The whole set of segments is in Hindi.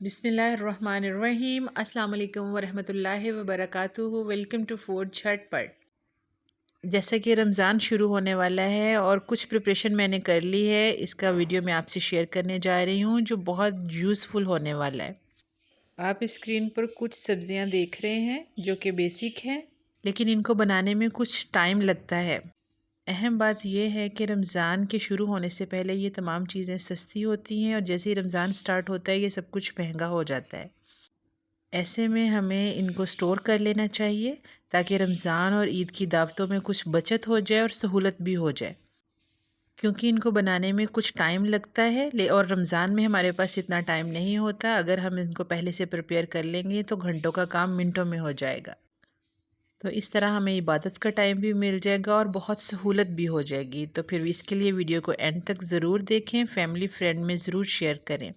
बिस्मिल्लाहिर्रहमानिर्रहीम। अस्सलाम वालेकुम वरहमतुल्लाहि वबरकातुहू। वेलकम टू फूड झटपट। जैसा कि रमज़ान शुरू होने वाला है और कुछ प्रिपरेशन मैंने कर ली है, इसका वीडियो मैं आपसे शेयर करने जा रही हूँ जो बहुत यूज़फुल होने वाला है। आप स्क्रीन पर कुछ सब्ज़ियाँ देख रहे हैं जो कि बेसिक हैं, लेकिन इनको बनाने में कुछ टाइम लगता है। अहम बात यह है कि रमज़ान के शुरू होने से पहले ये तमाम चीज़ें सस्ती होती हैं और जैसे ही रमज़ान स्टार्ट होता है ये सब कुछ महंगा हो जाता है। ऐसे में हमें इनको स्टोर कर लेना चाहिए ताकि रमज़ान और ईद की दावतों में कुछ बचत हो जाए और सहूलत भी हो जाए, क्योंकि इनको बनाने में कुछ टाइम लगता है ले और रमज़ान में हमारे पास इतना टाइम नहीं होता। अगर हम इनको पहले से प्रिपेयर कर लेंगे तो घंटों का काम मिनटों में हो जाएगा। तो इस तरह हमें इबादत का टाइम भी मिल जाएगा और बहुत सहूलत भी हो जाएगी। तो फिर इसके लिए वीडियो को एंड तक ज़रूर देखें, फैमिली फ्रेंड में ज़रूर शेयर करें।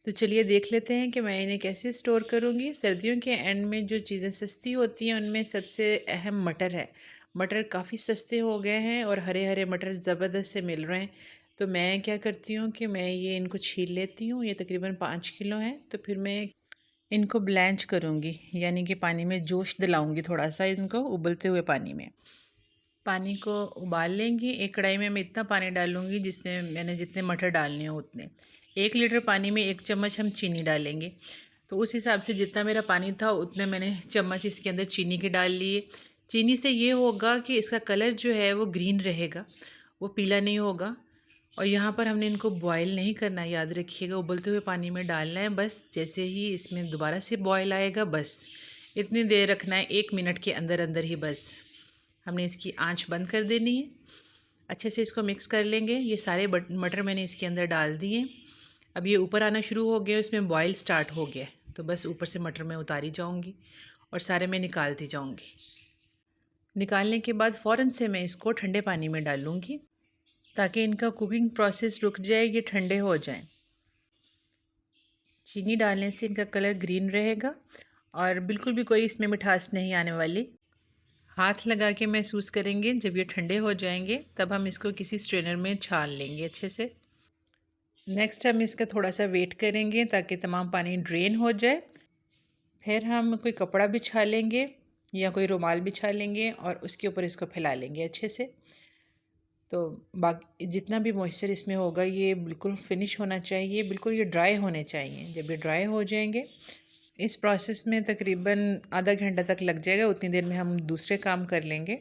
तो चलिए देख लेते हैं कि मैं इन्हें कैसे स्टोर करूँगी। सर्दियों के एंड में जो चीज़ें सस्ती होती हैं उनमें सबसे अहम मटर है। मटर काफ़ी सस्ते हो गए हैं और हरे हरे मटर ज़बरदस्त से मिल रहे हैं। तो मैं क्या करती हूँ कि मैं ये इनको छील लेती हूँ। ये तकरीबन 5 किलो हैं। तो फिर मैं इनको ब्लैंच करूँगी, यानी कि पानी में जोश दिलाऊँगी थोड़ा सा इनको उबलते हुए पानी में। पानी को उबाल लेंगी। एक कढ़ाई में मैं इतना पानी डालूँगी जिसमें मैंने जितने मटर डालने हो उतने। 1 लीटर पानी में 1 चम्मच हम चीनी डालेंगे। तो उस हिसाब से जितना मेरा पानी था उतने मैंने चम्मच इसके अंदर चीनी के डाल लिए। चीनी से ये होगा कि इसका कलर जो है वो ग्रीन रहेगा, वो पीला नहीं होगा। और यहाँ पर हमने इनको बॉयल नहीं करना, याद रखिएगा, उबलते हुए पानी में डालना है बस। जैसे ही इसमें दोबारा से बॉयल आएगा बस इतनी देर रखना है, 1 मिनट के अंदर अंदर ही बस हमने इसकी आंच बंद कर देनी है। अच्छे से इसको मिक्स कर लेंगे। ये सारे मटर मैंने इसके अंदर डाल दिए। अब ये ऊपर आना शुरू हो गया, इसमें बॉयल स्टार्ट हो गया। तो बस ऊपर से मटर में उतारी जाऊंगी और सारे मैं निकालती जाऊंगी। निकालने के बाद फ़ौरन से मैं इसको ठंडे पानी में डालूंगी ताकि इनका कुकिंग प्रोसेस रुक जाए, ये ठंडे हो जाएं। चीनी डालने से इनका कलर ग्रीन रहेगा और बिल्कुल भी कोई इसमें मिठास नहीं आने वाली। हाथ लगा के महसूस करेंगे। जब ये ठंडे हो जाएंगे तब हम इसको किसी स्ट्रेनर में छान लेंगे अच्छे से। नेक्स्ट हम इसका थोड़ा सा वेट करेंगे ताकि तमाम पानी ड्रेन हो जाए। फिर हम कोई कपड़ा बिछा लेंगे या कोई रुमाल बिछा लेंगे और उसके ऊपर इसको फैला लेंगे अच्छे से। तो बाकी जितना भी मॉइस्चर इसमें होगा ये बिल्कुल फिनिश होना चाहिए, बिल्कुल ये ड्राई होने चाहिए। जब ये ड्राई हो जाएंगे, इस प्रोसेस में तकरीबन आधा घंटा तक लग जाएगा। उतनी देर में हम दूसरे काम कर लेंगे।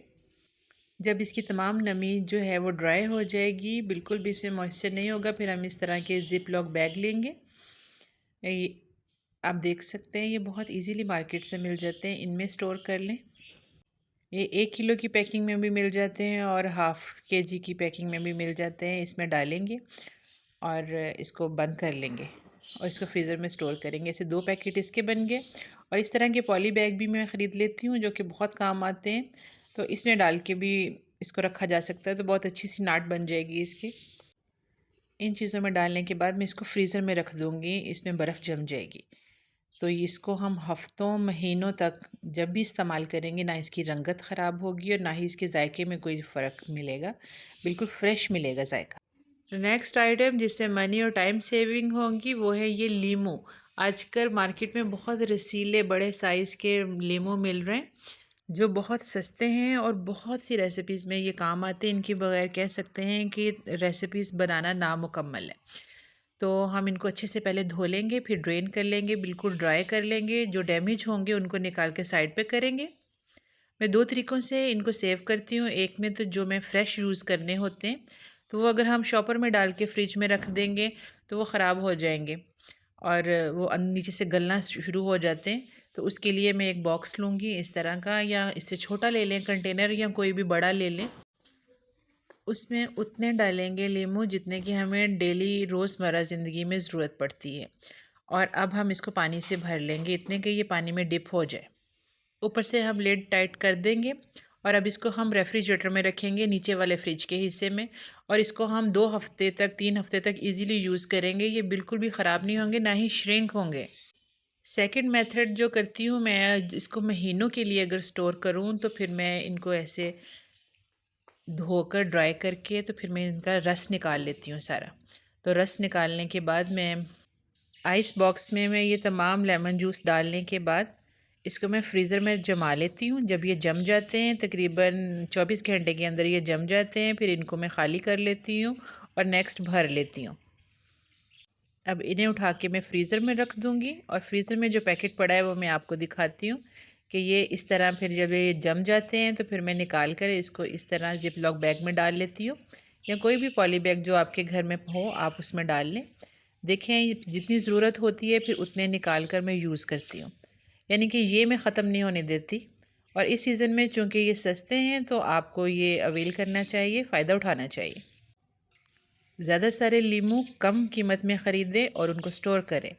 जब इसकी तमाम नमी जो है वो ड्राई हो जाएगी, बिल्कुल भी इसमें मॉइस्चर नहीं होगा, फिर हम इस तरह के ज़िप लॉक बैग लेंगे। ये आप देख सकते हैं, ये बहुत इजीली मार्केट से मिल जाते हैं, इनमें स्टोर कर लें। ये 1 किलो की पैकिंग में भी मिल जाते हैं और ½ KG की पैकिंग में भी मिल जाते हैं। इसमें डालेंगे और इसको बंद कर लेंगे और इसको फ्रीज़र में स्टोर करेंगे। ऐसे 2 पैकेट इसके बन गए। और इस तरह के पॉली बैग भी मैं ख़रीद लेती हूँ जो कि बहुत काम आते हैं। तो इसमें डाल के भी इसको रखा जा सकता है, तो बहुत अच्छी सी नाट बन जाएगी इसकी। इन चीज़ों में डालने के बाद मैं इसको फ्रीज़र में रख दूँगी, इसमें बर्फ़ जम जाएगी। तो इसको हम हफ़्तों महीनों तक जब भी इस्तेमाल करेंगे, ना इसकी रंगत ख़राब होगी और ना ही इसके जायके में कोई फ़र्क मिलेगा, बिल्कुल फ्रेश मिलेगा जायका। नेक्स्ट आइटम जिससे मनी और टाइम सेविंग होगी वो है ये लीमू। आजकल मार्केट में बहुत रसीले बड़े साइज़ के लीमू मिल रहे हैं जो बहुत सस्ते हैं और बहुत सी रेसिपीज़ में ये काम आते हैं। इनके बगैर कह सकते हैं कि रेसिपीज़ बनाना नामुकम्मल है। तो हम इनको अच्छे से पहले धो लेंगे, फिर ड्रेन कर लेंगे, बिल्कुल ड्राई कर लेंगे। जो डैमेज होंगे उनको निकाल के साइड पे करेंगे। मैं 2 तरीक़ों से इनको सेव करती हूँ। एक में तो जो मैं फ़्रेश यूज़ करने होते हैं, तो वो अगर हम शॉपर में डाल के फ्रिज में रख देंगे तो वो ख़राब हो जाएंगे और वो नीचे से गलना शुरू हो जाते हैं। तो उसके लिए मैं एक बॉक्स लूँगी इस तरह का, या इससे छोटा ले लें कंटेनर, या कोई भी बड़ा ले लें। उसमें उतने डालेंगे लीमू जितने की हमें डेली रोज़मर्रा ज़िंदगी में ज़रूरत पड़ती है। और अब हम इसको पानी से भर लेंगे इतने कि ये पानी में डिप हो जाए। ऊपर से हम लिड टाइट कर देंगे और अब इसको हम रेफ्रिजरेटर में रखेंगे, नीचे वाले फ्रिज के हिस्से में। और इसको हम 2 हफ़्ते तक 3 हफ़्ते तक इजीली यूज़ करेंगे। ये बिल्कुल भी ख़राब नहीं होंगे, ना ही श्रिंक होंगे। सेकंड मेथड जो करती हूँ मैं, इसको महीनों के लिए अगर स्टोर करूँ तो फिर मैं इनको ऐसे धोकर ड्राई करके तो फिर मैं इनका रस निकाल लेती हूँ सारा। तो रस निकालने के बाद मैं आइस बॉक्स में मैं ये तमाम लेमन जूस डालने के बाद इसको मैं फ्रीज़र में जमा लेती हूँ। जब ये जम जाते हैं, तकरीबन 24 घंटे के अंदर ये जम जाते हैं, फिर इनको मैं ख़ाली कर लेती हूँ और नेक्स्ट भर लेती हूँ। अब इन्हें उठा के मैं फ्रीज़र में रख दूँगी और फ्रीज़र में जो पैकेट पड़ा है वो मैं आपको दिखाती हूँ कि ये इस तरह फिर जब ये जम जाते हैं तो फिर मैं निकाल कर इसको इस तरह जिप लॉक बैग में डाल लेती हूँ, या कोई भी पॉली बैग जो आपके घर में हो आप उसमें डाल लें। देखें जितनी ज़रूरत होती है फिर उतने निकाल कर मैं यूज़ करती हूँ, यानी कि ये मैं ख़त्म नहीं होने देती। और इस सीज़न में चूँकि ये सस्ते हैं तो आपको ये अवेल करना चाहिए, फ़ायदा उठाना चाहिए। ज़्यादा सारे लीमू कम कीमत में ख़रीदें और उनको स्टोर करें।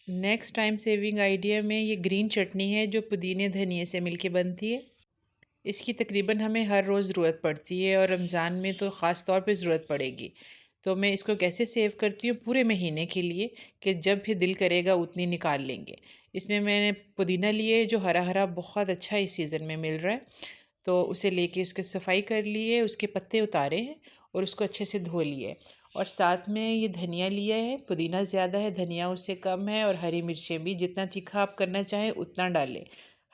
नेक्स्ट टाइम सेविंग आइडिया में ये ग्रीन चटनी है जो पुदीने धनिए से मिलके बनती है। इसकी तकरीबन हमें हर रोज़ ज़रूरत पड़ती है और रमज़ान में तो ख़ास तौर पे ज़रूरत पड़ेगी। तो मैं इसको कैसे सेव करती हूँ पूरे महीने के लिए कि जब भी दिल करेगा उतनी निकाल लेंगे। इसमें मैंने पुदीना लिए जो हरा हरा बहुत अच्छा इस सीज़न में मिल रहा है, तो उसे लेके उसकी सफाई कर लिए, उसके पत्ते उतारे हैं और उसको अच्छे से धो लिए। और साथ में ये धनिया लिया है, पुदीना ज़्यादा है, धनिया उससे कम है, और हरी मिर्चें भी जितना तीखा आप करना चाहें उतना डालें।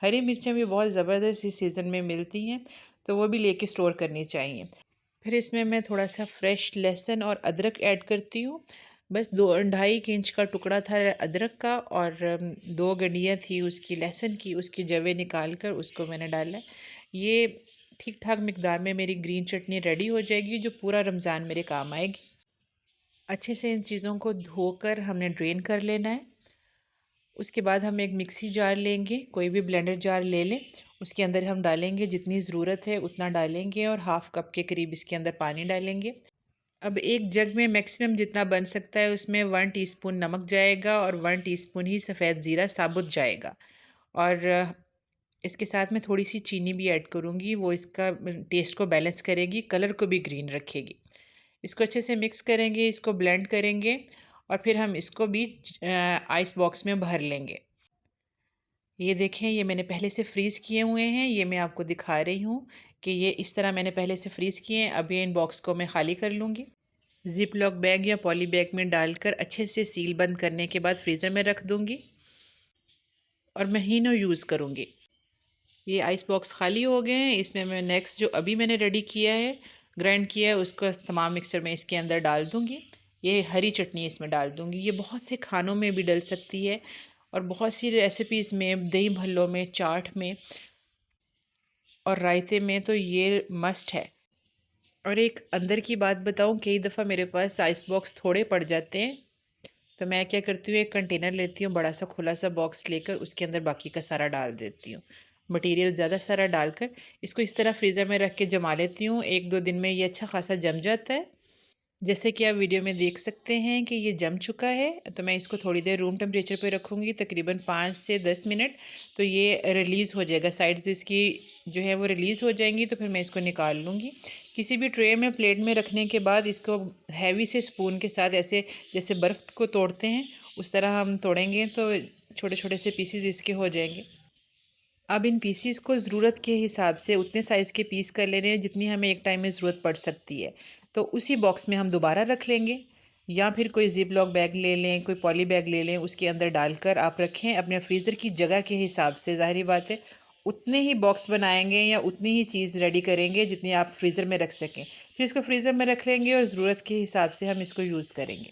हरी मिर्चें भी बहुत ज़बरदस्त इस सीज़न में मिलती हैं, तो वो भी लेके स्टोर करनी चाहिए। फिर इसमें मैं थोड़ा सा फ्रेश लहसुन और अदरक ऐड करती हूँ। बस 2-2.5 इंच का टुकड़ा था अदरक का, और 2 गड्डियाँ थी उसकी लहसुन की, उसकी जवें निकाल कर उसको मैंने डाला है। ये ठीक ठाक मिकदार में मेरी ग्रीन चटनी रेडी हो जाएगी जो पूरा रमज़ान मेरे काम आएगी। अच्छे से इन चीज़ों को धोकर हमने ड्रेन कर लेना है। उसके बाद हम एक मिक्सी जार लेंगे, कोई भी ब्लेंडर जार ले लें। उसके अंदर हम डालेंगे जितनी ज़रूरत है उतना डालेंगे और हाफ़ कप के करीब इसके अंदर पानी डालेंगे। अब एक जग में मैक्सिमम जितना बन सकता है उसमें 1 टीस्पून नमक जाएगा और 1 टीस्पून ही सफ़ेद ज़ीरा साबुत जाएगा। और इसके साथ में थोड़ी सी चीनी भी ऐड करूँगी, वो इसका टेस्ट को बैलेंस करेगी, कलर को भी ग्रीन रखेगी। इसको अच्छे से मिक्स करेंगे, इसको ब्लेंड करेंगे और फिर हम इसको भी आइस बॉक्स में भर लेंगे। ये देखें, ये मैंने पहले से फ्रीज़ किए हुए हैं, ये मैं आपको दिखा रही हूँ कि ये इस तरह मैंने पहले से फ्रीज़ किए हैं। अब ये इन बॉक्स को मैं ख़ाली कर लूँगी। ज़िप लॉक बैग या पॉली बैग में डालकर अच्छे से सील बंद करने के बाद फ्रीज़र में रख दूँगी और महीनों यूज़ करूँगी। ये आइस बॉक्स खाली हो गए हैं। इसमें मैं नेक्स्ट जो अभी मैंने रेडी किया है, ग्राइंड किया है, उसको तमाम मिक्सर में इसके अंदर डाल दूँगी। ये हरी चटनी इसमें डाल दूँगी। ये बहुत से खानों में भी डल सकती है और बहुत सी रेसिपीज़ में, दही भल्लों में, चाट में और रायते में तो ये मस्ट है। और एक अंदर की बात बताऊँ, कई दफ़ा मेरे पास आइस बॉक्स थोड़े पड़ जाते हैं, तो मैं क्या करती हूँ, एक कंटेनर लेती हूँ, बड़ा सा खुला सा बॉक्स लेकर उसके अंदर बाकी का सारा डाल देती हूँ। मटेरियल ज़्यादा सारा डालकर इसको इस तरह फ्रीज़र में रख के जमा लेती हूँ। 1-2 दिन में ये अच्छा खासा जम जाता है। जैसे कि आप वीडियो में देख सकते हैं कि ये जम चुका है, तो मैं इसको थोड़ी देर रूम टेम्परेचर पे रखूँगी, तकरीबन 5 से 10 मिनट, तो ये रिलीज़ हो जाएगा। साइड से इसकी जो है वो रिलीज़ हो जाएंगी, तो फिर मैं इसको निकाल लूँगी। किसी भी ट्रे में, प्लेट में रखने के बाद इसको हैवी से स्पून के साथ ऐसे, जैसे बर्फ़ को तोड़ते हैं उस तरह हम तोड़ेंगे तो छोटे छोटे से पीसीज इसके हो जाएंगे। अब इन पीसीस को ज़रूरत के हिसाब से उतने साइज़ के पीस कर लेने हैं जितनी हमें एक टाइम में ज़रूरत पड़ सकती है। तो उसी बॉक्स में हम दोबारा रख लेंगे, या फिर कोई ज़िप लॉक बैग ले लें, कोई पॉली बैग ले लें, उसके अंदर डालकर आप रखें अपने फ्रीज़र की जगह के हिसाब से। ज़ाहिर बात है उतने ही बॉक्स बनाएंगे या उतनी ही चीज़ रेडी करेंगे जितनी आप फ्रीज़र में रख सकें। फिर इसको फ्रीज़र में रख लेंगे और ज़रूरत के हिसाब से हम इसको यूज़ करेंगे।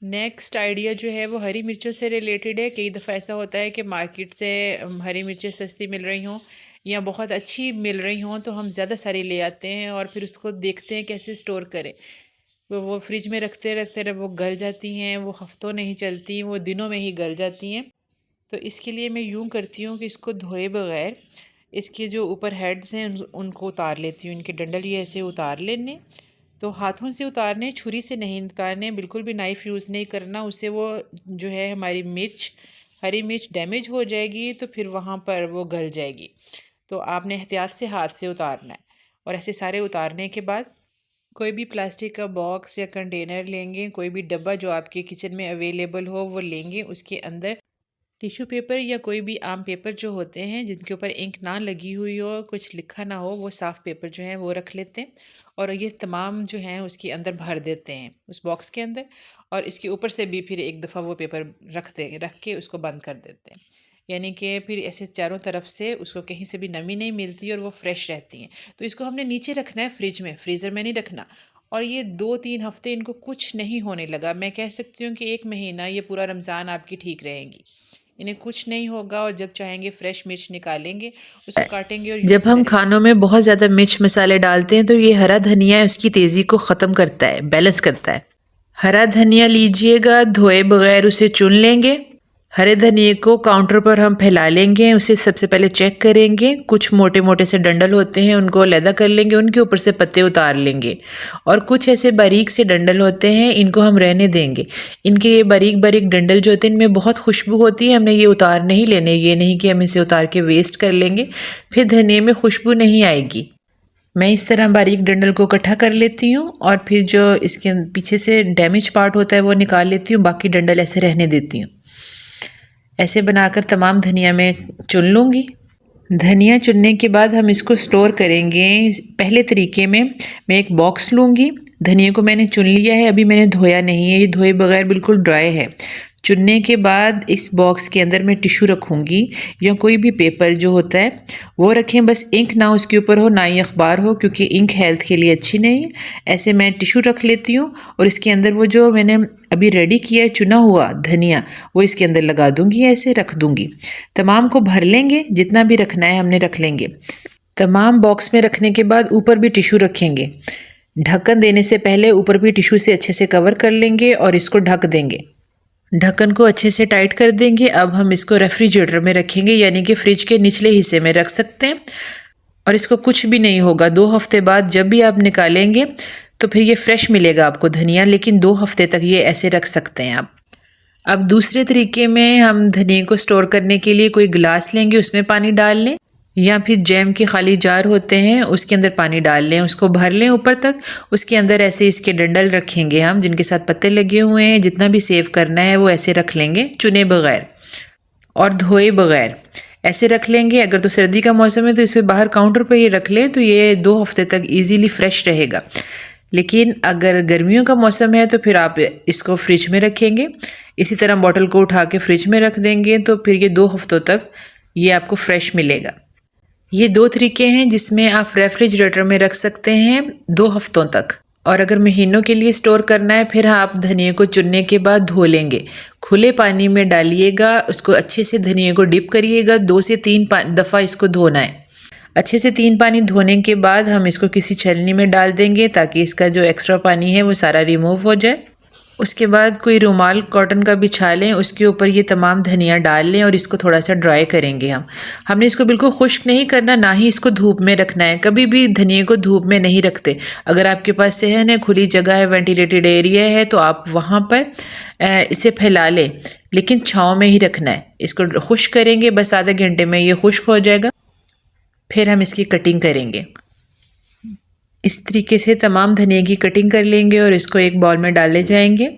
नेक्स्ट आइडिया जो है वो हरी मिर्चों से रिलेटेड है। कई दफ़ा ऐसा होता है कि मार्केट से हरी मिर्चें सस्ती मिल रही हों या बहुत अच्छी मिल रही हों, तो हम ज़्यादा सारी ले आते हैं और फिर उसको देखते हैं कैसे स्टोर करें। तो वो फ्रिज में रखते रखते रह वो गल जाती हैं, वो हफ़्तों नहीं चलती, वो दिनों में ही गल जाती हैं। तो इसके लिए मैं यूँ करती हूँ कि इसको धोए बगैर इसके जो ऊपर हेड्स हैं उनको उतार लेती हूँ। इनके डंडल ये ऐसे उतार लेने, तो हाथों से उतारने, छुरी से नहीं उतारने, बिल्कुल भी नाइफ़ यूज़ नहीं करना। उससे वो जो है हमारी मिर्च, हरी मिर्च डैमेज हो जाएगी, तो फिर वहाँ पर वो गल जाएगी। तो आपने एहतियात से हाथ से उतारना है। और ऐसे सारे उतारने के बाद कोई भी प्लास्टिक का बॉक्स या कंटेनर लेंगे, कोई भी डब्बा जो आपके किचन में अवेलेबल हो वो लेंगे। उसके अंदर टिश्यू पेपर या कोई भी आम पेपर जो होते हैं जिनके ऊपर इंक ना लगी हुई हो, कुछ लिखा ना हो, वो साफ़ पेपर जो है वो रख लेते हैं और ये तमाम जो हैं उसके अंदर भर देते हैं उस बॉक्स के अंदर। और इसके ऊपर से भी फिर एक दफ़ा वो पेपर रख के उसको बंद कर देते हैं। यानी कि फिर ऐसे चारों तरफ से उसको कहीं से भी नमी नहीं मिलती और वो फ्रेश रहती हैं। तो इसको हमने नीचे रखना है फ्रिज में, फ्रीज़र में नहीं रखना। और ये 2-3 हफ़्ते इनको कुछ नहीं होने लगा। मैं कह सकती हूँ कि 1 महीना ये पूरा रमज़ान आपकी ठीक रहेंगी। इन्हें कुछ नहीं होगा और जब चाहेंगे फ्रेश मिर्च निकालेंगे, उसको काटेंगे और जब यूज़ हम करेंगे। खानों में बहुत ज़्यादा मिर्च मसाले डालते हैं तो ये हरा धनिया उसकी तेज़ी को ख़त्म करता है, बैलेंस करता है। हरा धनिया लीजिएगा, धोए बगैर उसे चुन लेंगे। हरे धनिए को काउंटर पर हम फैला लेंगे, उसे सबसे पहले चेक करेंगे। कुछ मोटे मोटे से डंडल होते हैं, उनको अलहदा कर लेंगे, उनके ऊपर से पत्ते उतार लेंगे। और कुछ ऐसे बारीक से डंडल होते हैं, इनको हम रहने देंगे। इनके ये बारीक बारीक डंडल जो होते हैं इनमें बहुत खुशबू होती है, हमने ये उतार नहीं लेने। ये नहीं कि हम इसे उतार के वेस्ट कर लेंगे, फिर धनिए में खुशबू नहीं आएगी। मैं इस तरह बारीक डंडल को इकट्ठा कर लेती हूँ और फिर जो इसके पीछे से डैमेज पार्ट होता है वो निकाल लेती हूँ, बाकी डंडल ऐसे रहने देती हूँ। ऐसे बनाकर तमाम धनिया मैं चुन लूँगी। धनिया चुनने के बाद हम इसको स्टोर करेंगे। पहले तरीके में मैं एक बॉक्स लूँगी। धनिया को मैंने चुन लिया है, अभी मैंने धोया नहीं है, ये धोए बगैर बिल्कुल ड्राई है। चुनने के बाद इस बॉक्स के अंदर मैं टिश्यू रखूँगी या कोई भी पेपर जो होता है वो रखें, बस इंक ना उसके ऊपर हो, ना ही अखबार हो, क्योंकि इंक हेल्थ के लिए अच्छी नहीं है। ऐसे मैं टिश्यू रख लेती हूँ और इसके अंदर वो जो मैंने अभी रेडी किया है चुना हुआ धनिया, वो इसके अंदर लगा दूँगी, ऐसे रख दूँगी। तमाम को भर लेंगे, जितना भी रखना है हमने रख लेंगे। तमाम बॉक्स में रखने के बाद ऊपर भी टिश्यू रखेंगे। ढक्कन देने से पहले ऊपर भी टिश्यू से अच्छे से कवर कर लेंगे और इसको ढक देंगे। ढक्कन को अच्छे से टाइट कर देंगे। अब हम इसको रेफ्रिजरेटर में रखेंगे, यानी कि फ्रिज के निचले हिस्से में रख सकते हैं और इसको कुछ भी नहीं होगा। 2 हफ्ते बाद जब भी आप निकालेंगे तो फिर ये फ्रेश मिलेगा आपको धनिया, लेकिन 2 हफ्ते तक ये ऐसे रख सकते हैं आप। अब दूसरे तरीके में हम धनिया को स्टोर करने के लिए कोई गिलास लेंगे, उसमें पानी डाल लें, या फिर जैम के खाली जार होते हैं उसके अंदर पानी डाल लें, उसको भर लें ऊपर तक। उसके अंदर ऐसे इसके डंडल रखेंगे हम, जिनके साथ पत्ते लगे हुए हैं। जितना भी सेव करना है वो ऐसे रख लेंगे, चुने बगैर और धोए बगैर ऐसे रख लेंगे। अगर तो सर्दी का मौसम है तो इसे बाहर काउंटर पर ही रख लें, तो ये 2 हफ्ते तक ईजीली फ्रेश रहेगा। लेकिन अगर गर्मियों का मौसम है तो फिर आप इसको फ्रिज में रखेंगे। इसी तरह बॉटल को उठा के फ्रिज में रख देंगे तो फिर ये 2 हफ्तों तक ये आपको फ्रेश मिलेगा। ये 2 तरीके हैं जिसमें आप रेफ्रिजरेटर में रख सकते हैं 2 हफ्तों तक। और अगर महीनों के लिए स्टोर करना है, फिर आप धनिया को चुनने के बाद धो लेंगे। खुले पानी में डालिएगा, उसको अच्छे से धनिया को डिप करिएगा। 2 से 3 दफ़ा इसको धोना है। अच्छे से 3 पानी धोने के बाद हम इसको किसी छलनी में डाल देंगे ताकि इसका जो एक्स्ट्रा पानी है वो सारा रिमूव हो जाए। उसके बाद कोई रुमाल कॉटन का बिछा लें, उसके ऊपर ये तमाम धनिया डाल लें और इसको थोड़ा सा ड्राई करेंगे हम। हमने इसको बिल्कुल खुश्क नहीं करना, ना ही इसको धूप में रखना है। कभी भी धनिया को धूप में नहीं रखते। अगर आपके पास सहन है, खुली जगह है, वेंटिलेटेड एरिया है, तो आप वहाँ पर इसे फैला लें, लेकिन छाँव में ही रखना है। इसको खुश्क करेंगे, बस आधे घंटे में ये खुश्क हो जाएगा। फिर हम इसकी कटिंग करेंगे। इस तरीके से तमाम धनिया की कटिंग कर लेंगे और इसको एक बाउल में डाले जाएंगे।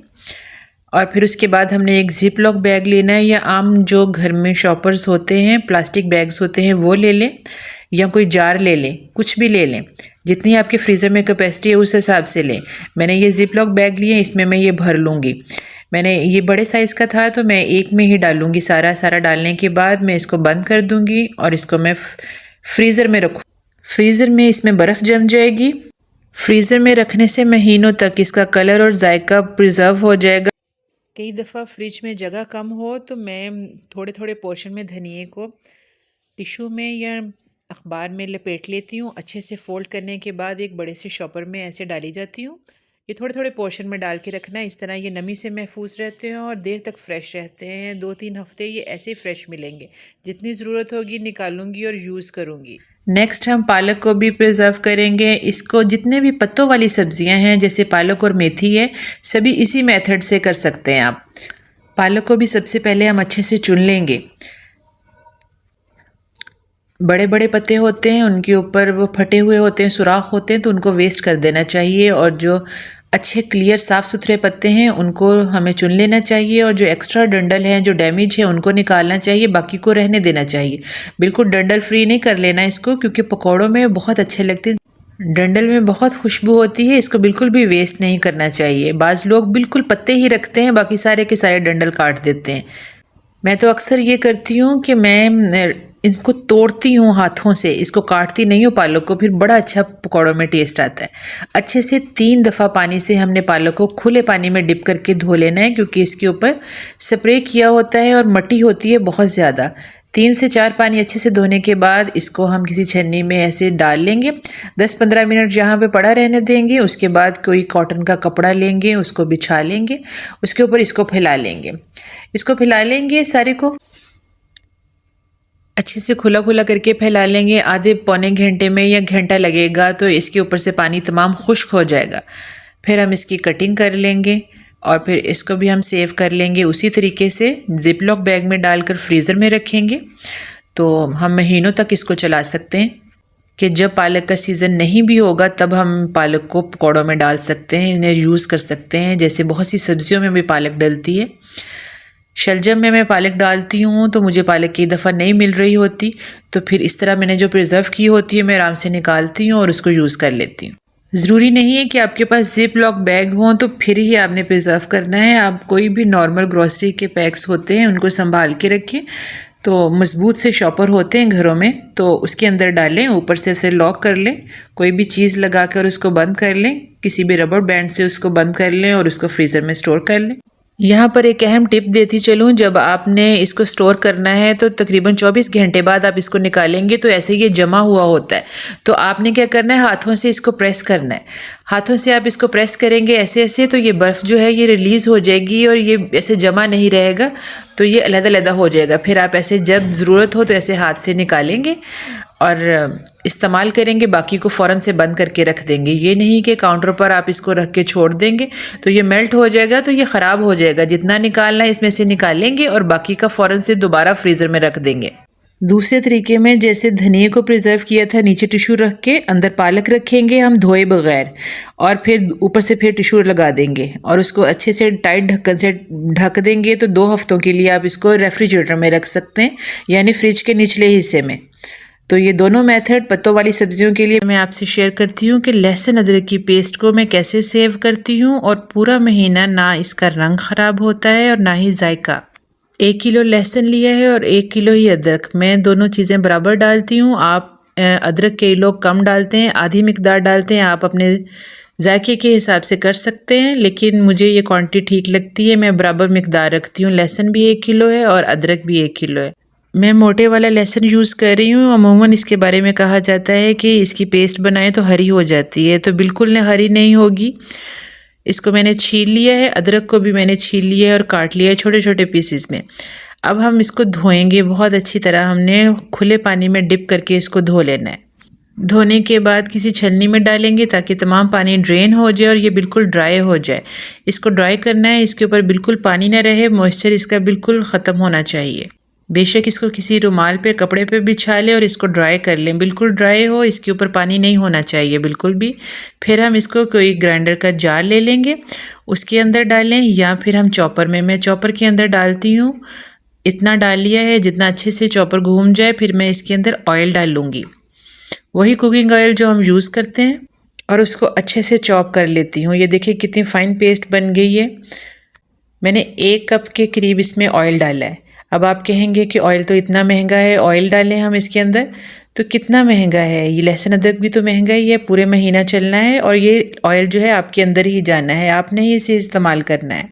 और फिर उसके बाद हमने एक जिप लॉक बैग लेना है, या आम जो घर में शॉपर्स होते हैं, प्लास्टिक बैग्स होते हैं, वो ले लें, या कोई जार ले लें, कुछ भी ले लें। जितनी आपके फ्रीज़र में कैपेसिटी है उस हिसाब से लें। मैंने ये जिप लॉक बैग लिए, इसमें मैं ये भर लूँगी। मैंने ये बड़े साइज़ का था तो मैं एक में ही डालूँगी। सारा डालने के बाद मैं इसको बंद कर दूँगी और इसको मैं फ्रीज़र में रखूँ। फ्रीज़र में इसमें बर्फ़ जम जाएगी। फ्रीज़र में रखने से महीनों तक इसका कलर और जायका प्रिजर्व हो जाएगा। कई दफ़ा फ्रिज में जगह कम हो तो मैं थोड़े थोड़े पोर्शन में धनिए को टिश्यू में या अखबार में लपेट लेती हूँ। अच्छे से फोल्ड करने के बाद एक बड़े से शॉपर में ऐसे डाली जाती हूँ। ये थोड़े थोड़े पोर्शन में डाल के रखना है, इस तरह ये नमी से महफूज रहते हैं और देर तक फ्रेश रहते हैं। 2-3 हफ्ते ये ऐसे ही फ्रेश मिलेंगे। जितनी ज़रूरत होगी निकालूंगी और यूज़ करूँगी। नेक्स्ट हम पालक को भी प्रिजर्व करेंगे। इसको जितने भी पत्तों वाली सब्जियां हैं जैसे पालक और मेथी है, सभी इसी मेथड से कर सकते हैं आप। पालक को भी सबसे पहले हम अच्छे से चुन लेंगे। बड़े बड़े पत्ते होते हैं, उनके ऊपर वो फटे हुए होते हैं, सुराख होते हैं, तो उनको वेस्ट कर देना चाहिए। और जो अच्छे क्लियर साफ़ सुथरे पत्ते हैं उनको हमें चुन लेना चाहिए और जो एक्स्ट्रा डंडल हैं जो डैमेज है उनको निकालना चाहिए, बाकी को रहने देना चाहिए। बिल्कुल डंडल फ्री नहीं कर लेना इसको, क्योंकि पकौड़ों में बहुत अच्छे लगते हैं। डंडल में बहुत खुशबू होती है, इसको बिल्कुल भी वेस्ट नहीं करना चाहिए। बाज़ लोग बिल्कुल पत्ते ही रखते हैं, बाकी सारे के सारे डंडल काट देते हैं। मैं तो अक्सर ये करती हूँ कि मैं इनको तोड़ती हूँ हाथों से, इसको काटती नहीं हूँ पालक को, फिर बड़ा अच्छा पकौड़ों में टेस्ट आता है। अच्छे से 3 दफ़ा पानी से हमने पालक को खुले पानी में डिप करके धो लेना है, क्योंकि इसके ऊपर स्प्रे किया होता है और मट्टी होती है बहुत ज़्यादा। 3 से 4 पानी अच्छे से धोने के बाद इसको हम किसी छन्नी में ऐसे डाल लेंगे, 10-15 मिनट जहाँ पे पड़ा रहने देंगे। उसके बाद कोई कॉटन का कपड़ा लेंगे, उसको बिछा लेंगे, उसके ऊपर इसको फैला लेंगे। इसको फैला लेंगे, सारे को अच्छे से खुला खुला करके फैला लेंगे। आधे पौने घंटे में या घंटा लगेगा तो इसके ऊपर से पानी तमाम खुश्क हो जाएगा। फिर हम इसकी कटिंग कर लेंगे और फिर इसको भी हम सेव कर लेंगे उसी तरीके से। जिप लॉक बैग में डालकर फ्रीज़र में रखेंगे तो हम महीनों तक इसको चला सकते हैं, कि जब पालक का सीज़न नहीं भी होगा तब हम पालक को पकौड़ों में डाल सकते हैं, इन्हें यूज़ कर सकते हैं। जैसे बहुत सी सब्जियों में भी पालक डलती है। शलजम में मैं पालक डालती हूँ तो मुझे पालक की दफ़ा नहीं मिल रही होती, तो फिर इस तरह मैंने जो प्रिजर्व की होती है मैं आराम से निकालती हूँ और उसको यूज़ कर लेती हूँ। ज़रूरी नहीं है कि आपके पास जिप लॉक बैग हो तो फिर ही आपने प्रिजर्व करना है। आप कोई भी नॉर्मल ग्रॉसरी के पैक्स होते हैं उनको संभाल के रखें, तो मज़बूत से शॉपर होते हैं घरों में, तो उसके अंदर डालें, ऊपर से इसे लॉक कर लें, कोई भी चीज़ लगा कर उसको बंद कर लें, किसी भी रबर बैंड से उसको बंद कर लें और उसको फ्रीज़र में स्टोर कर लें। यहाँ पर एक अहम टिप देती चलूँ, जब आपने इसको स्टोर करना है तो तकरीबन 24 घंटे बाद आप इसको निकालेंगे तो ऐसे ये जमा हुआ होता है। तो आपने क्या करना है, हाथों से इसको प्रेस करना है। हाथों से आप इसको प्रेस करेंगे ऐसे ऐसे, तो ये बर्फ़ जो है ये रिलीज़ हो जाएगी और ये ऐसे जमा नहीं रहेगा, तो ये अलग-अलग हो जाएगा। फिर आप ऐसे जब ज़रूरत हो तो ऐसे हाथ से निकालेंगे और इस्तेमाल करेंगे, बाकी को फ़ौरन से बंद करके रख देंगे। ये नहीं कि काउंटर पर आप इसको रख के छोड़ देंगे तो ये मेल्ट हो जाएगा, तो ये ख़राब हो जाएगा। जितना निकालना है इसमें से निकालेंगे और बाकी का फ़ौरन से दोबारा फ्रीज़र में रख देंगे। दूसरे तरीके में जैसे धनिए को प्रिजर्व किया था, नीचे टिश्यू रख के अंदर पालक रखेंगे हम धोए बगैर, और फिर ऊपर से फिर टिश्यू लगा देंगे और उसको अच्छे से टाइट ढक्कन से ढक देंगे। तो 2 हफ्तों के लिए आप इसको रेफ्रिजरेटर में रख सकते हैं, यानी फ्रिज के निचले हिस्से में। तो ये दोनों मेथड पत्तों वाली सब्जियों के लिए मैं आपसे शेयर करती हूँ कि लहसुन अदरक की पेस्ट को मैं कैसे सेव करती हूँ, और पूरा महीना ना इसका रंग ख़राब होता है और ना ही जायका। 1 किलो लहसुन लिया है और 1 किलो ही अदरक, मैं दोनों चीज़ें बराबर डालती हूँ। आप अदरक कई लोग कम डालते हैं, आधी मिकदार डालते हैं, आप अपने जायके के हिसाब से कर सकते हैं, लेकिन मुझे ये क्वांटिटी ठीक लगती है, मैं बराबर मिकदार रखती हूँ। लहसुन भी 1 किलो है और अदरक भी 1 किलो है। मैं मोटे वाला लहसुन यूज़ कर रही हूँ। अमूमन इसके बारे में कहा जाता है कि इसकी पेस्ट बनाएं तो हरी हो जाती है, तो बिल्कुल हरी नहीं होगी। इसको मैंने छील लिया है, अदरक को भी मैंने छील लिया है और काट लिया है छोटे छोटे पीसेस में। अब हम इसको धोएंगे बहुत अच्छी तरह, हमने खुले पानी में डिप करके इसको धो लेना है। धोने के बाद किसी छन्नी में डालेंगे ताकि तमाम पानी ड्रेन हो जाए और ये बिल्कुल ड्राई हो जाए। इसको ड्राई करना है, इसके ऊपर बिल्कुल पानी ना रहे, मॉइस्चर इसका बिल्कुल ख़त्म होना चाहिए। बेशक इसको किसी रुमाल पे, कपड़े पे बिछा लें और इसको ड्राई कर लें, बिल्कुल ड्राई हो, इसके ऊपर पानी नहीं होना चाहिए बिल्कुल भी। फिर हम इसको कोई ग्राइंडर का जार ले लेंगे, उसके अंदर डालें, या फिर हम चॉपर में, मैं चॉपर के अंदर डालती हूँ। इतना डाल लिया है जितना अच्छे से चॉपर घूम जाए। फिर मैं इसके अंदर ऑयल डाल लूँगी, वही कुकिंग ऑयल जो हम यूज़ करते हैं, और उसको अच्छे से चॉप कर लेती हूँ। ये देखिए कितनी फ़ाइन पेस्ट बन गई है। मैंने 1 कप के करीब इसमें ऑयल डाला है। अब आप कहेंगे कि ऑयल तो इतना महंगा है, ऑयल डालें हम इसके अंदर, तो कितना महंगा है ये? लहसुन अदरक भी तो महंगा ही है, पूरे महीना चलना है और ये ऑयल जो है आपके अंदर ही जाना है, आपने ही इसे इस्तेमाल करना है।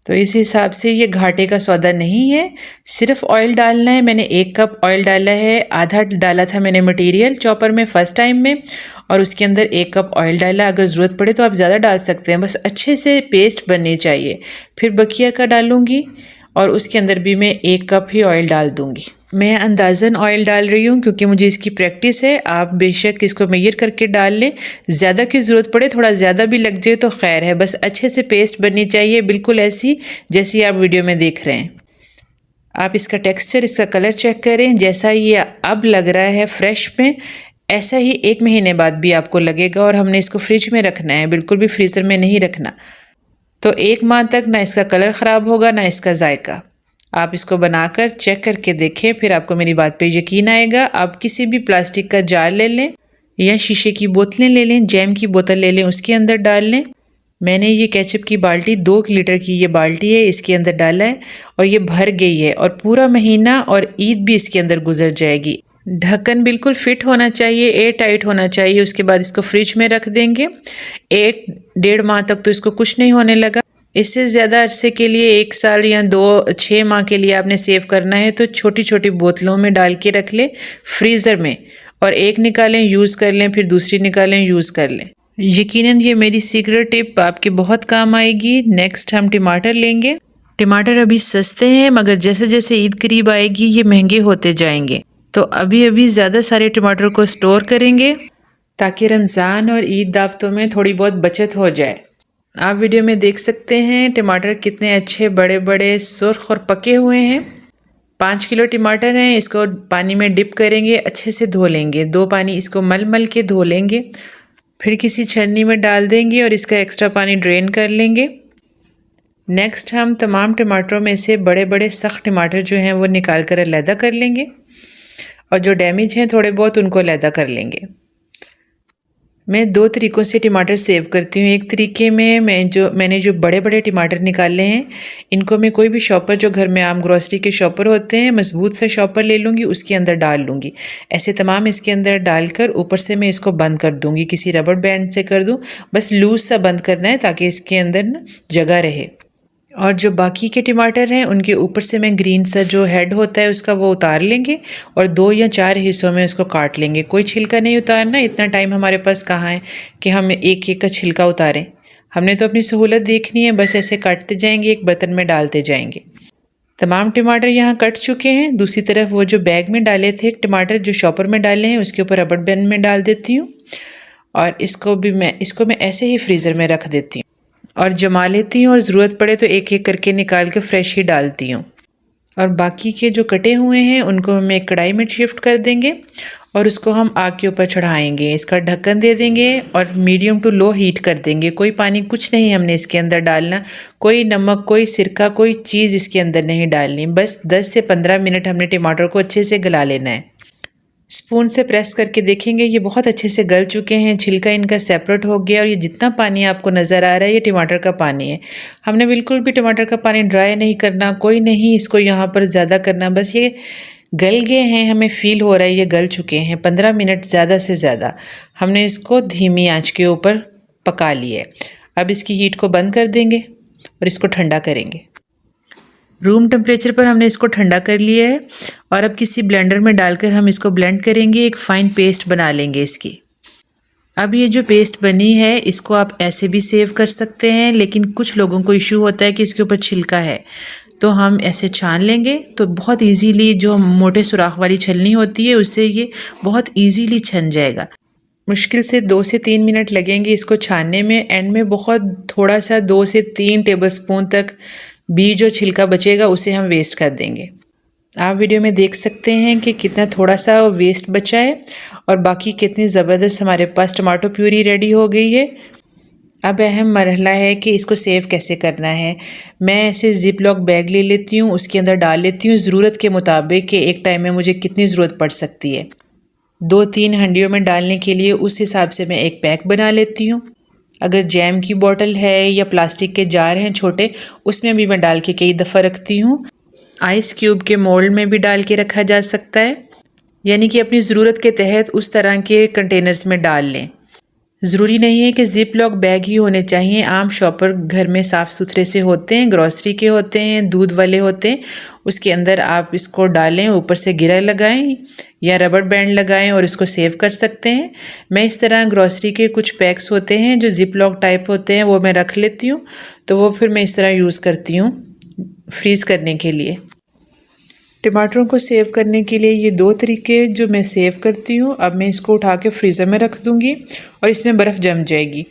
तो इस हिसाब से ये घाटे का सौदा नहीं है, सिर्फ ऑयल डालना है। मैंने 1 कप ऑयल डाला है, आधा डाला था मैंने मटेरियल चॉपर में फ़र्स्ट टाइम में, और उसके अंदर 1 कप ऑयल डाला। अगर ज़रूरत पड़े तो आप ज़्यादा डाल सकते हैं, बस अच्छे से पेस्ट बननी चाहिए। फिर बकिया का डालूँगी और उसके अंदर भी मैं 1 कप ही ऑयल डाल दूँगी। मैं अंदाज़न ऑयल डाल रही हूँ क्योंकि मुझे इसकी प्रैक्टिस है। आप बेशक इसको मेजर करके डाल लें, ज़्यादा की ज़रूरत पड़े थोड़ा ज़्यादा भी लग जाए तो खैर है, बस अच्छे से पेस्ट बननी चाहिए, बिल्कुल ऐसी जैसी आप वीडियो में देख रहे हैं। आप इसका टेक्सचर, इसका कलर चेक करें, जैसा ये अब लग रहा है फ्रेश में, ऐसा ही 1 महीने बाद भी आपको लगेगा और हमने इसको फ्रिज में रखना है, बिल्कुल भी फ्रीज़र में नहीं रखना। तो 1 माह तक ना इसका कलर ख़राब होगा ना इसका जायका। आप इसको बनाकर चेक करके देखें, फिर आपको मेरी बात पे यकीन आएगा। आप किसी भी प्लास्टिक का जार ले लें या शीशे की बोतलें ले लें, जैम की बोतल ले लें, उसके अंदर डाल लें। मैंने ये केचप की बाल्टी 2 लीटर की ये बाल्टी है, इसके अंदर डाला है और ये भर गई है और पूरा महीना और ईद भी इसके अंदर गुजर जाएगी। ढक्कन बिल्कुल फिट होना चाहिए, एयर टाइट होना चाहिए। उसके बाद इसको फ्रिज में रख देंगे। 1 डेढ़ माह तक तो इसको कुछ नहीं होने लगा। इससे ज़्यादा अरसे के लिए 1 साल या 6 माह के लिए आपने सेव करना है तो छोटी छोटी बोतलों में डाल के रख लें फ्रीज़र में, और एक निकालें यूज़ कर लें, फिर दूसरी निकालें यूज़ कर लें। यकीनन ये मेरी सीक्रेट टिप आपके बहुत काम आएगी। नेक्स्ट हम टमाटर लेंगे। टमाटर अभी सस्ते हैं मगर जैसे जैसे ईद करीब आएगी ये महंगे होते जाएंगे, तो अभी अभी ज़्यादा सारे टमाटर को स्टोर करेंगे ताकि रमज़ान और ईद दावतों में थोड़ी बहुत बचत हो जाए। आप वीडियो में देख सकते हैं टमाटर कितने अच्छे बड़े बड़े सुर्ख और पके हुए हैं। 5 किलो टमाटर हैं। इसको पानी में डिप करेंगे, अच्छे से धो लेंगे। 2 पानी इसको मल मल के धो लेंगे, फिर किसी छन्नी में डाल देंगे और इसका एक्स्ट्रा पानी ड्रेन कर लेंगे। नेक्स्ट हम तमाम टमाटरों में से बड़े बड़े सख्त टमाटर जो हैं वो निकाल कर अलहदा कर लेंगे और जो डैमेज हैं थोड़े बहुत उनको अलहदा कर लेंगे। मैं 2 तरीक़ों से टमाटर सेव करती हूँ। एक तरीके में मैंने जो बड़े बड़े टमाटर निकाले हैं, इनको मैं कोई भी शॉपर, जो घर में आम ग्रोसरी के शॉपर होते हैं, मजबूत सा शॉपर ले लूँगी, उसके अंदर डाल लूँगी। ऐसे तमाम इसके अंदर डालकर ऊपर से मैं इसको बंद कर दूँगी, किसी रबड़ बैंड से कर दूँ। बस लूज़ सा बंद करना है ताकि इसके अंदर ना जगह रहे। और जो बाकी के टमाटर हैं उनके ऊपर से मैं ग्रीन सा जो हेड होता है उसका वो उतार लेंगे और 2 या 4 हिस्सों में उसको काट लेंगे। कोई छिलका नहीं उतारना, इतना टाइम हमारे पास कहाँ है कि हम एक एक का छिलका उतारें। हमने तो अपनी सहूलत देखनी है, बस ऐसे काटते जाएंगे, एक बर्तन में डालते जाएंगे। तमाम टमाटर यहाँ कट चुके हैं। दूसरी तरफ वो जो बैग में डाले थे टमाटर, जो शॉपर में डाले हैं, उसके ऊपर रबड़ बैंड में डाल देती हूँ और इसको मैं ऐसे ही फ्रीज़र में रख देती हूँ और जमा लेती हूँ और ज़रूरत पड़े तो एक एक करके निकाल के फ्रेश ही डालती हूँ। और बाकी के जो कटे हुए हैं उनको हम एक कढ़ाई में शिफ्ट कर देंगे और उसको हम आग के ऊपर चढ़ाएंगे। इसका ढक्कन दे देंगे और मीडियम टू लो हीट कर देंगे। कोई पानी कुछ नहीं हमने इसके अंदर डालना, कोई नमक, कोई सिरका, कोई चीज़ इसके अंदर नहीं डालनी। बस 10 से 15 मिनट हमने टमाटर को अच्छे से गला लेना है। स्पून से प्रेस करके देखेंगे ये बहुत अच्छे से गल चुके हैं, छिलका इनका सेपरेट हो गया और ये जितना पानी आपको नज़र आ रहा है ये टमाटर का पानी है। हमने बिल्कुल भी टमाटर का पानी ड्राई नहीं करना, कोई नहीं इसको यहाँ पर ज़्यादा करना। बस ये गल गए हैं, हमें फ़ील हो रहा है ये गल चुके हैं। 15 मिनट ज़्यादा से ज़्यादा हमने इसको धीमी आँच के ऊपर पका लिया है। अब इसकी हीट को बंद कर देंगे और इसको ठंडा करेंगे। रूम टेम्परेचर पर हमने इसको ठंडा कर लिया है और अब किसी ब्लेंडर में डालकर हम इसको ब्लेंड करेंगे, एक फ़ाइन पेस्ट बना लेंगे इसकी। अब ये जो पेस्ट बनी है इसको आप ऐसे भी सेव कर सकते हैं, लेकिन कुछ लोगों को इशू होता है कि इसके ऊपर छिलका है, तो हम ऐसे छान लेंगे तो बहुत इजीली, जो मोटे सुराख वाली छलनी होती है उससे ये बहुत इजीली छन जाएगा। मुश्किल से 2 से 3 मिनट लगेंगे इसको छानने में। एंड में बहुत थोड़ा सा 2 से 3 टेबलस्पून तक बीज और छिलका बचेगा, उसे हम वेस्ट कर देंगे। आप वीडियो में देख सकते हैं कि कितना थोड़ा सा वेस्ट बचा है और बाकी कितनी ज़बरदस्त हमारे पास टमाटो प्यूरी रेडी हो गई है। अब अहम मरहला है कि इसको सेव कैसे करना है। मैं ऐसे जिप लॉक बैग ले लेती हूँ, उसके अंदर डाल लेती हूँ ज़रूरत के मुताबिक कि एक टाइम में मुझे कितनी ज़रूरत पड़ सकती है। 2-3 हंडियों में डालने के लिए उस हिसाब से मैं एक पैक बना लेती हूँ। अगर जैम की बोतल है या प्लास्टिक के जार हैं छोटे, उसमें भी मैं डाल के कई दफ़ा रखती हूँ। आइस क्यूब के मोल्ड में भी डाल के रखा जा सकता है, यानी कि अपनी ज़रूरत के तहत उस तरह के कंटेनर्स में डाल लें। ज़रूरी नहीं है कि जिप लॉक बैग ही होने चाहिए। आम शॉपर घर में साफ़ सुथरे से होते हैं, ग्रॉसरी के होते हैं, दूध वाले होते हैं, उसके अंदर आप इसको डालें, ऊपर से गिरा लगाएं या रबड़ बैंड लगाएं और इसको सेव कर सकते हैं। मैं इस तरह ग्रॉसरी के कुछ पैक्स होते हैं जो जिप लॉक टाइप होते हैं वो मैं रख लेती हूँ, तो वो फिर मैं इस तरह यूज़ करती हूँ फ्रीज़ करने के लिए। टमाटरों को सेव करने के लिए ये 2 तरीके जो मैं सेव करती हूँ। अब मैं इसको उठा के फ्रीज़र में रख दूँगी और इसमें बर्फ़ जम जाएगी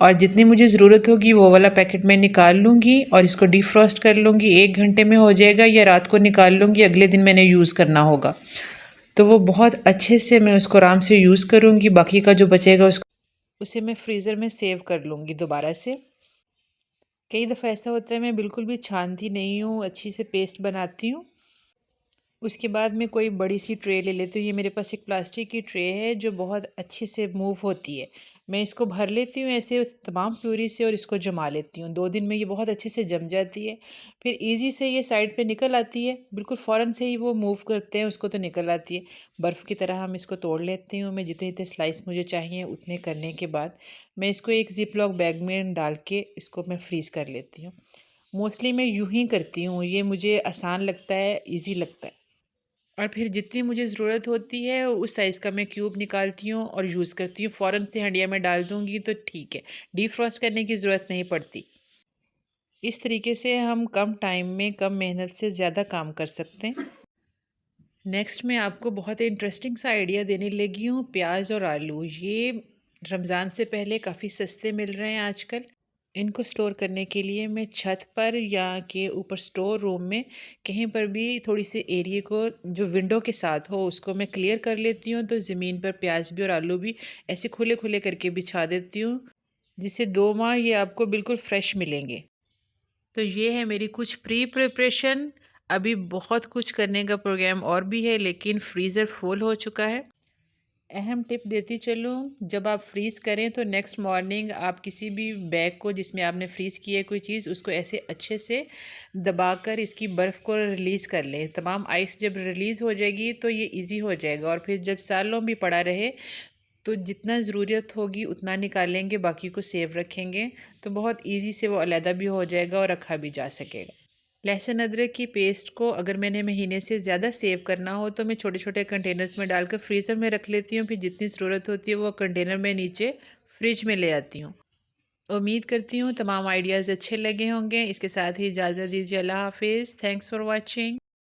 और जितनी मुझे ज़रूरत होगी वो वाला पैकेट में निकाल लूँगी और इसको डिफ्रॉस्ट कर लूँगी। 1 घंटे में हो जाएगा या रात को निकाल लूँगी, अगले दिन मैंने यूज़ करना होगा। तो वो बहुत अच्छे से मैं उसको आराम से यूज़ करूँगी। बाकी का जो बचेगा उसे मैं फ्रीज़र में सेव कर लूँगी दोबारा से। कई दफ़ा ऐसा होता है मैं बिल्कुल भी छानती नहीं हूँ, अच्छी से पेस्ट बनाती हूँ। उसके बाद मैं कोई बड़ी सी ट्रे ले लेती हूँ। ये मेरे पास एक प्लास्टिक की ट्रे है जो बहुत अच्छे से मूव होती है। मैं इसको भर लेती हूँ ऐसे उस तमाम प्यूरी से और इसको जमा लेती हूँ। 2 दिन में ये बहुत अच्छे से जम जाती है। फिर ईज़ी से ये साइड पे निकल आती है। बिल्कुल फ़ौरन से ही वो मूव करते हैं उसको तो निकल आती है। बर्फ़ की तरह हम इसको तोड़ लेती हूँ। मैं जितने-जितने स्लाइस मुझे चाहिए उतने करने के बाद मैं इसको एक ज़िप-लॉक बैग में डाल के इसको मैं फ्रीज़ कर लेती हूँ। मोस्टली मैं यूँ ही करती हूँ। ये मुझे आसान लगता है, ईज़ी लगता है। और फिर जितनी मुझे ज़रूरत होती है उस साइज़ का मैं क्यूब निकालती हूँ और यूज़ करती हूँ। फ़ौरन से हंडिया में डाल दूँगी तो ठीक है, डीफ्रॉस्ट करने की ज़रूरत नहीं पड़ती। इस तरीके से हम कम टाइम में कम मेहनत से ज़्यादा काम कर सकते हैं। नेक्स्ट मैं आपको बहुत इंटरेस्टिंग सा आइडिया देने लगी हूँ, प्याज और आलू। ये रमज़ान से पहले काफ़ी सस्ते मिल रहे हैं आजकल। इनको स्टोर करने के लिए मैं छत पर या के ऊपर स्टोर रूम में कहीं पर भी थोड़ी सी एरिया को जो विंडो के साथ हो उसको मैं क्लियर कर लेती हूँ, तो ज़मीन पर प्याज भी और आलू भी ऐसे खुले खुले करके बिछा देती हूँ, जिससे 2 माह ये आपको बिल्कुल फ्रेश मिलेंगे। तो ये है मेरी कुछ प्री प्रिपरेशन। अभी बहुत कुछ करने का प्रोग्राम और भी है लेकिन फ्रीज़र फुल हो चुका है। अहम टिप देती चलूँ, जब आप फ्रीज़ करें तो नेक्स्ट मॉर्निंग आप किसी भी बैग को जिसमें आपने फ्रीज़ किया है कोई चीज़ उसको ऐसे अच्छे से दबाकर इसकी बर्फ़ को रिलीज़ कर लें। तमाम आइस जब रिलीज़ हो जाएगी तो ये इजी हो जाएगा और फिर जब सालों भी पड़ा रहे तो जितना ज़रूरत होगी उतना निकालेंगे, बाकी को सेव रखेंगे तो बहुत इजी से वो अलहदा भी हो जाएगा और रखा भी जा सकेगा। लहसुन अदरक की पेस्ट को अगर मैंने महीने से ज़्यादा सेव करना हो तो मैं छोटे छोटे कंटेनर्स में डालकर फ्रीज़र में रख लेती हूँ। फिर जितनी ज़रूरत होती है वो कंटेनर में नीचे फ्रिज में ले आती हूँ। उम्मीद करती हूँ तमाम आइडियाज़ अच्छे लगे होंगे। इसके साथ ही इजाज़त दीजिए। अल्लाह हाफिज़। Thanks for watching.